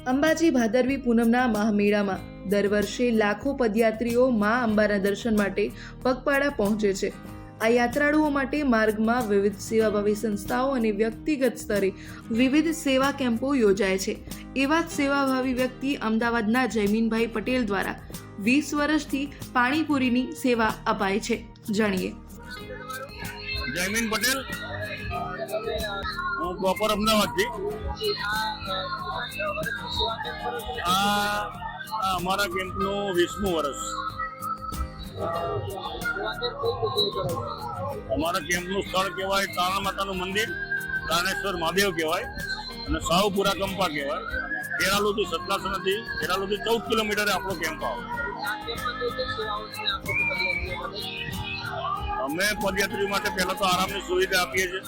અંબાજી ભાદરવી પૂનમના મહામેળામાં દર વર્ષે લાખો પદયાત્રીઓ મા અંબાના દર્શન માટે પગપાળા પહોંચે છે। આ યાત્રાળુઓ માટે માર્ગમાં વિવિધ સેવાભાવી સંસ્થાઓ અને વ્યક્તિગત સ્તરે વિવિધ સેવા કેમ્પો યોજાય છે। એવા જ સેવાભાવી વ્યક્તિ અમદાવાદના જયમીનભાઈ પટેલ દ્વારા 20 વર્ષથી પાણીપુરીની સેવા અપાય છે। જાણીએ। જયમીન પટેલ, હું પ્રોપર અમદાવાદથી। આ અમારા કેમ્પનું 20મું વર્ષ। અમારા કેમ્પનું સ્થળ કહેવાય તારા માતાનું મંદિર, દાનેશ્વર મહાદેવ કહેવાય અને સાવપુરા કંપા કહેવાય। ખેરાલુથી સતલાસણાથી 14 કિલોમીટરે આપણો કેમ્પ આવે। અમે પદયાત્રી માટે પહેલા તો આરામની સુવિધા આપીએ છીએ।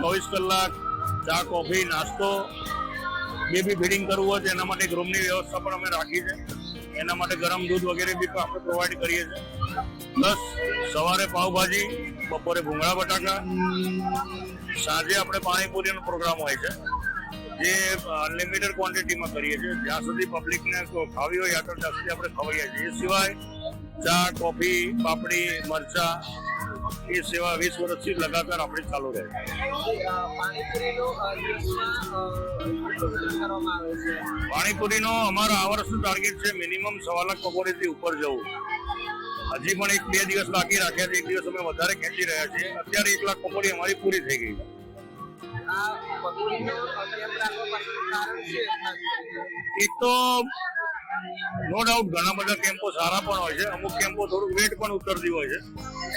24 કલાક ચા, કોફી, નાસ્તો, બેબી ફીડિંગ કરવું હોય તો એના માટે એક રૂમની વ્યવસ્થા પણ અમે રાખી છે। એના માટે ગરમ દૂધ વગેરે બી આપણે પ્રોવાઈડ કરીએ છીએ। પ્લસ સવારે પાવભાજી, બપોરે ભૂંગળા બટાકા, સાંજે આપણે પાણીપુરીનો પ્રોગ્રામ હોય છે જે અનલિમિટેડ ક્વોન્ટિટીમાં કરીએ છીએ। જ્યાં સુધી પબ્લિકને ખાવી હોય ત્યાં સુધી આપણે ખવાઈએ છીએ। એ સિવાય ચા, કોફી, પાપડી, મરચા એ સેવા 20 વર્ષથી લગાતાર આપણી ચાલુ રહે છે। પાણીપુરીનો અમારો આ વર્ષનું ટાર્ગેટ છે મિનિમમ 1.25 લાખ પકોડીથી ઉપર જવું। હજી પણ 1-2 દિવસ બાકી રાખ્યા છે। 1 દિવસ અમે વધારે ખેંચી રહ્યા છીએ। અત્યારે 1 લાખ પકોડી અમારી પૂરી થઈ ગઈ છે। એક તો નો ડાઉટ ઘણા બધા કેમ્પો સારા પણ હોય છે, અમુક કેમ્પો થોડું વેટ પણ ઉતરતી હોય છે,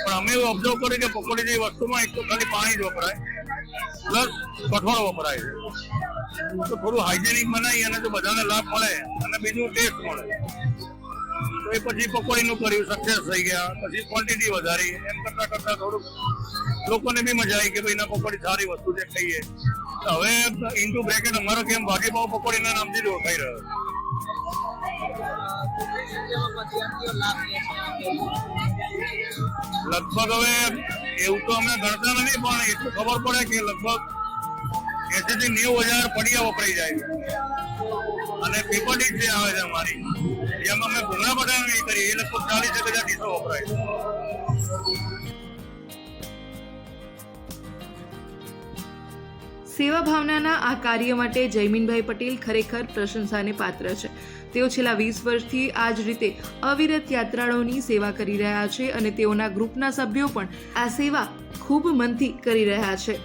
પણ અમે એવું ઓબ્ઝર્વ કર્યું કે પકોડી જેવી વસ્તુમાં એક તો ખાલી પાણી જ વપરાય પ્લસ કઠોળ વપરાય છે, તો થોડું હાઇજેનિક બનાવી અને જો બધાને લાભ મળે અને બીજું ટેસ્ટ મળે તો એ પછી પકોડીનું કર્યું, સક્સેસ થઈ ગયા, પછી ક્વોન્ટિટી વધારી, એમ કરતા થોડુંક લોકોને બી મજા આવી કે ભાઈ ના પકોડી સારી વસ્તુ છે, ખાઈએ। હવે ઇન્ટુ બ્રેકેટ અમારો કેમ ભાજીપાવ પકોડીના નામથી જ ઓળખાઈ રહ્યો છે। લગભગ હવે એવું તો અમે ગણતા નથી, પણ એટલું ખબર પડે કે લગભગ 80 થી 90 હજાર પડિયા વપરાઈ જાય છે। અને પેપર ડીશ જે આવે છે અમારી, જેમાં અમે ભૂંગળા બટાકા નહીં કરીએ, એ લગભગ 40 હજાર ડીશો વપરાય છે। સેવા ભાવનાના આ કાર્ય માટે જયમીનભાઈ પટેલ ખરેખર પ્રશંસાને પાત્ર છે। તેઓ છેલ્લા 20 વર્ષથી આ જ રીતે અવિરત યાત્રાળુઓની સેવા કરી રહ્યા છે અને તેઓના ગ્રુપના સભ્યો પણ આ સેવા ખૂબ મનથી કરી રહ્યા છે।